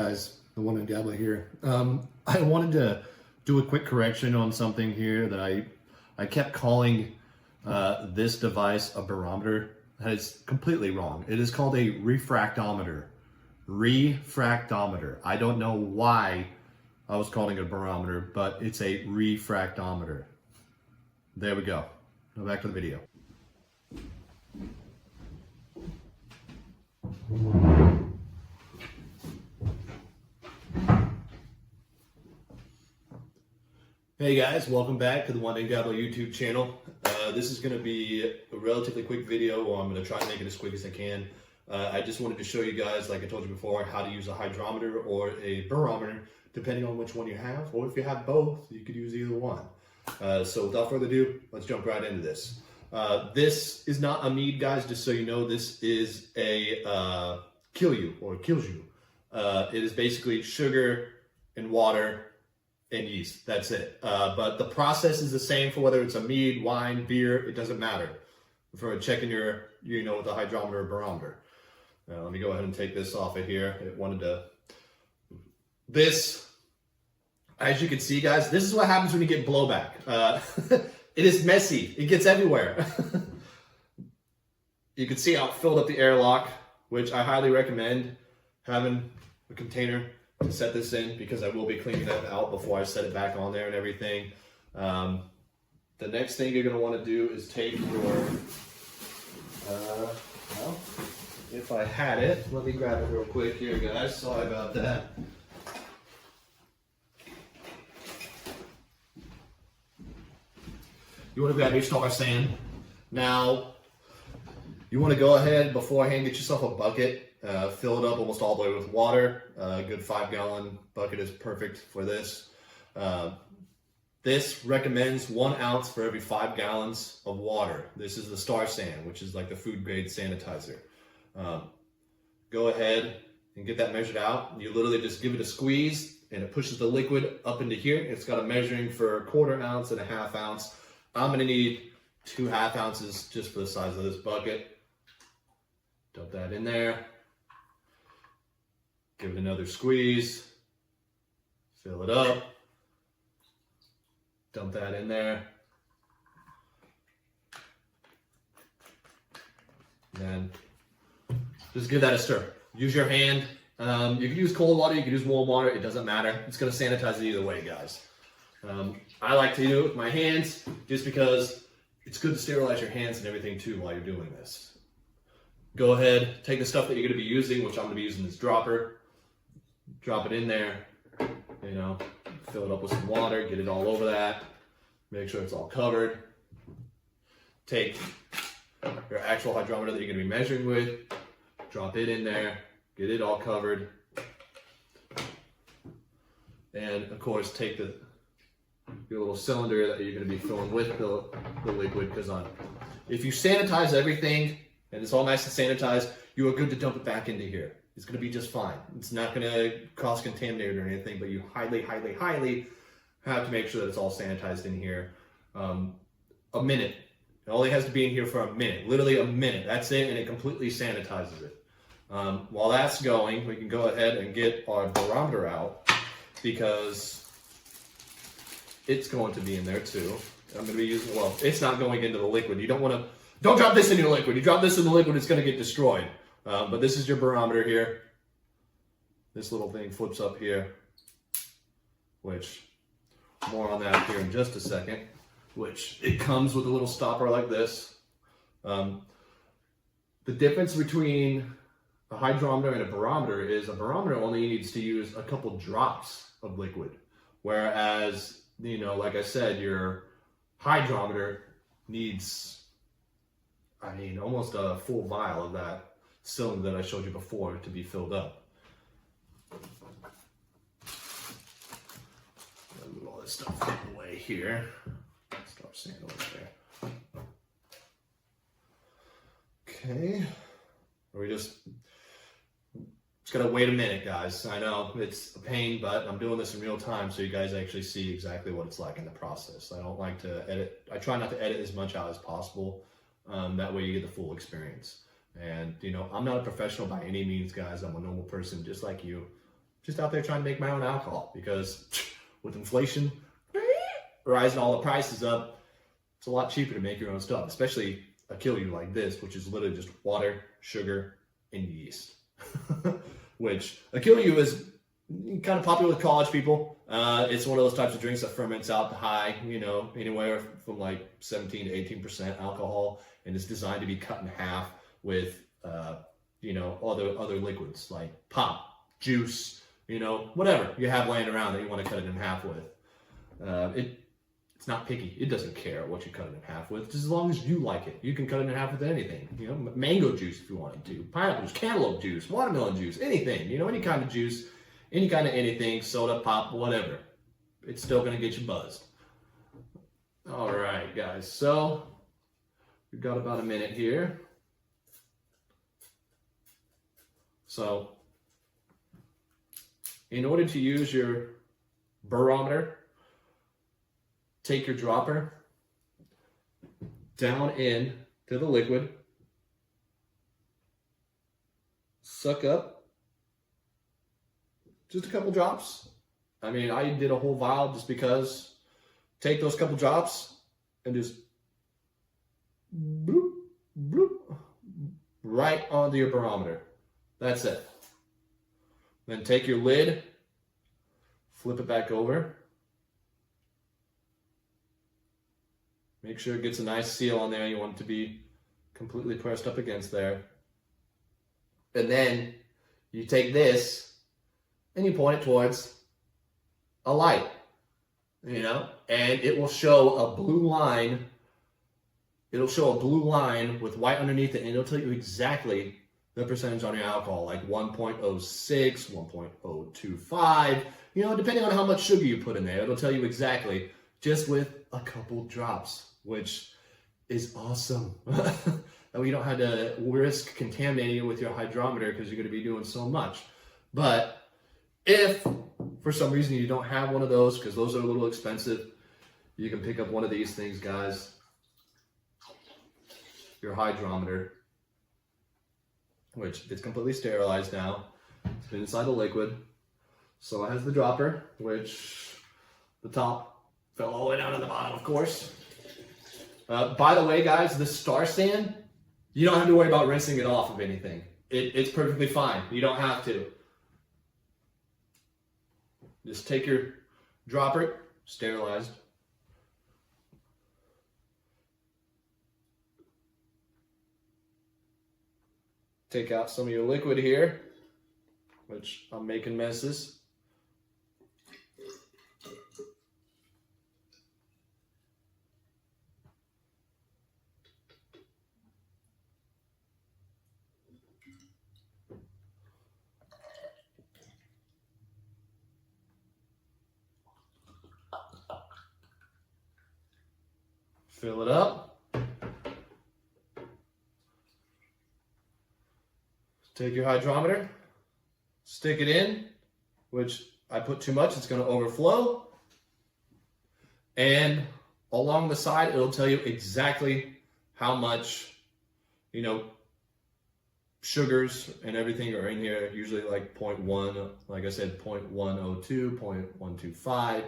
guys, the one in Gabba here. I wanted to do a quick correction on something here that I kept calling this device a barometer. That is completely wrong. It is called a refractometer. Refractometer. I don't know why I was calling it a barometer, but it's a refractometer. There we go. Now back to the video. Hey guys, welcome back to the One Day Gabba YouTube channel. This is going to be a relatively quick video, or I'm going to try to make it as quick as I can. I just wanted to show you guys, like I told you before, how to use a hydrometer or a barometer, depending on which one you have, or if you have both, you could use either one. So without further ado, let's jump right into this. This is not a Mead, guys, just so you know. This is a kills you. It is basically sugar and water and yeast. That's it. But the process is the same for whether it's a Mead, wine, beer. It doesn't matter for checking your, with a hydrometer or barometer. Let me go ahead and take this off of here. As you can see, guys, this is what happens when you get blowback. It is messy. It gets everywhere. You can see how it filled up the airlock, which I highly recommend having a container to set this in, because I will be cleaning that out before I set it back on there and everything. The next thing you're going to want to do is take your, well, if I had it, let me grab it real quick here, guys. Sorry about that. You want to grab your star sand. Now, you want to go ahead beforehand, get yourself a bucket. Fill it up almost all the way with water. A good 5-gallon bucket is perfect for this. This recommends 1 ounce for every 5 gallons of water. This is the star sand, which is like the food grade sanitizer. Go ahead and get that measured out. You literally just give it a squeeze and it pushes the liquid up into here. It's got a measuring for 1/4 ounce and a 1/2 ounce. I'm gonna need 2 1/2 ounces just for the size of this bucket. Dump that in there. Give it another squeeze, fill it up, dump that in there, then just give that a stir. Use your hand. You can use cold water, you can use warm water, it doesn't matter. It's going to sanitize it either way, guys. I like to do it with my hands just because it's good to sterilize your hands and everything too while you're doing this. Go ahead, take the stuff that you're going to be using, which I'm going to be using this dropper. Drop it in there, fill it up with some water, get it all over that, make sure it's all covered. Take your actual hydrometer that you're going to be measuring with, drop it in there, get it all covered, and of course take your little cylinder that you're going to be filling with the liquid, because if you sanitize everything and it's all nice and sanitized, you are good to dump it back into here. It's going to be just fine. It's not going to cross-contaminate or anything, but you highly have to make sure that it's all sanitized in here. A minute. It only has to be in here for a minute, literally a minute. That's it, and it completely sanitizes it. While that's going, we can go ahead and get our barometer out, because it's going to be in there too. I'm going to be using, well, it's not going into the liquid. You don't drop this in your liquid. You drop this in the liquid, it's going to get destroyed. But this is your barometer here. This little thing flips up here, which, more on that here in just a second, which it comes with a little stopper like this. The difference between a hydrometer and a barometer is a barometer only needs to use a couple drops of liquid, whereas, like I said, your hydrometer needs, almost a full vial of that cylinder that I showed you before to be filled up. Move all this stuff out of the way here. Stop sand over there. Okay. We just gotta wait a minute, guys. I know it's a pain, but I'm doing this in real time so you guys actually see exactly what it's like in the process. I don't like to edit. I try not to edit as much out as possible. That way you get the full experience. And, I'm not a professional by any means, guys. I'm a normal person just like you. just out there trying to make my own alcohol, because with inflation rising all the prices up, it's a lot cheaper to make your own stuff, especially a Killiu like this, which is literally just water, sugar, and yeast. Which a Killiu is kind of popular with college people. It's one of those types of drinks that ferments out to high, anywhere from like 17 to 18% alcohol, and it's designed to be cut in half with, other liquids like pop, juice, whatever you have laying around that you want to cut it in half with. It's not picky. It doesn't care what you cut it in half with, just as long as you like it. You can cut it in half with anything. Mango juice if you wanted to, pineapple juice, cantaloupe juice, watermelon juice, anything. Any kind of juice, any kind of anything, soda, pop, whatever. It's still gonna get you buzzed. All right, guys. So we've got about a minute here. So in order to use your barometer, take your dropper down in to the liquid, suck up just a couple drops. I mean, I did a whole vial just because. Take those couple drops and just bloop, bloop, right onto your barometer. That's it. Then take your lid, flip it back over. Make sure it gets a nice seal on there. You want it to be completely pressed up against there. And then you take this and you point it towards a light, and it will show a blue line. It'll show a blue line with white underneath it, and it'll tell you exactly the percentage on your alcohol, like 1.06, 1.025, depending on how much sugar you put in there. It'll tell you exactly, just with a couple drops, which is awesome. And you don't have to risk contaminating it with your hydrometer because you're going to be doing so much. But if for some reason you don't have one of those, because those are a little expensive, you can pick up one of these things, guys. Your hydrometer, which it's completely sterilized now. It's been inside the liquid. So it has the dropper, which the top fell all the way down to the bottom, of course. By the way, guys, the star sand, you don't have to worry about rinsing it off of anything. It's perfectly fine. You don't have to. Just take your dropper, sterilized. Take out some of your liquid here, which I'm making messes. Fill it up. Take your hydrometer, stick it in, which I put too much, it's going to overflow. And along the side, it'll tell you exactly how much, sugars and everything are in here. Usually like 0.1, like I said, 0.102, 0.125,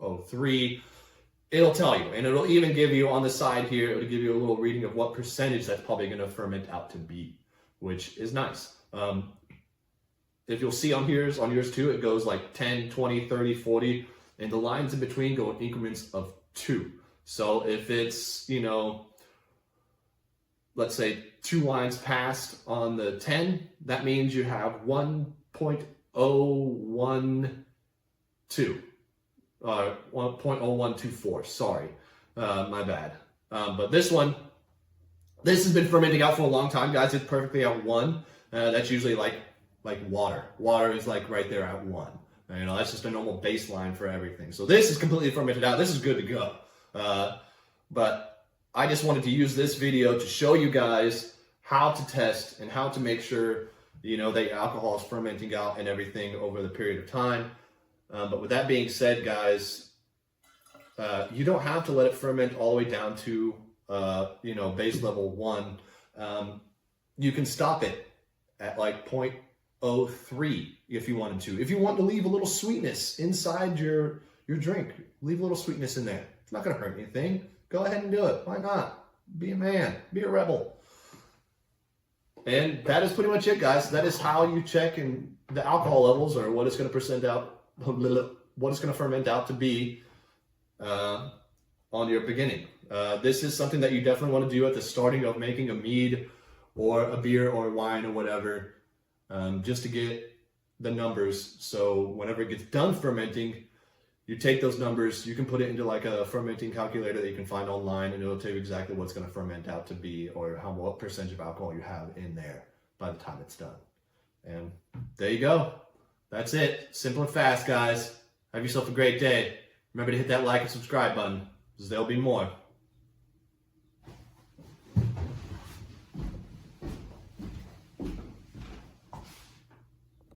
0.03. It'll tell you, and it'll even give you on the side here, it'll give you a little reading of what percentage that's probably going to ferment out to be, which is nice. If you'll see on yours too, it goes like 10, 20, 30, 40, and the lines in between go in increments of 2. So if it's, let's say 2 lines passed on the 10, that means you have 1.012. 1.0124, sorry, my bad. But this has been fermenting out for a long time, guys. It's perfectly at 1. That's usually like water. Water is like right there at 1. That's just a normal baseline for everything. So this is completely fermented out. This is good to go. But I just wanted to use this video to show you guys how to test and how to make sure, that your alcohol is fermenting out and everything over the period of time. But with that being said, guys, you don't have to let it ferment all the way down to, base level 1. You can stop it at like 0.2 0.03 if you wanted to. If you want to leave a little sweetness inside your drink, leave a little sweetness in there. It's not going to hurt anything. Go ahead and do it. Why not? Be a man. Be a rebel. And that is pretty much it, guys. That is how you check in the alcohol levels, or what it's going to ferment out to be on your beginning. This is something that you definitely want to do at the starting of making a mead or a beer or wine or whatever, just to get the numbers. So whenever it gets done fermenting, you take those numbers, you can put it into like a fermenting calculator that you can find online, and it'll tell you exactly what's going to ferment out to be, or what percentage of alcohol you have in there by the time it's done. And there you go. That's it. Simple and fast, guys. Have yourself a great day. Remember to hit that like and subscribe button, because there'll be more.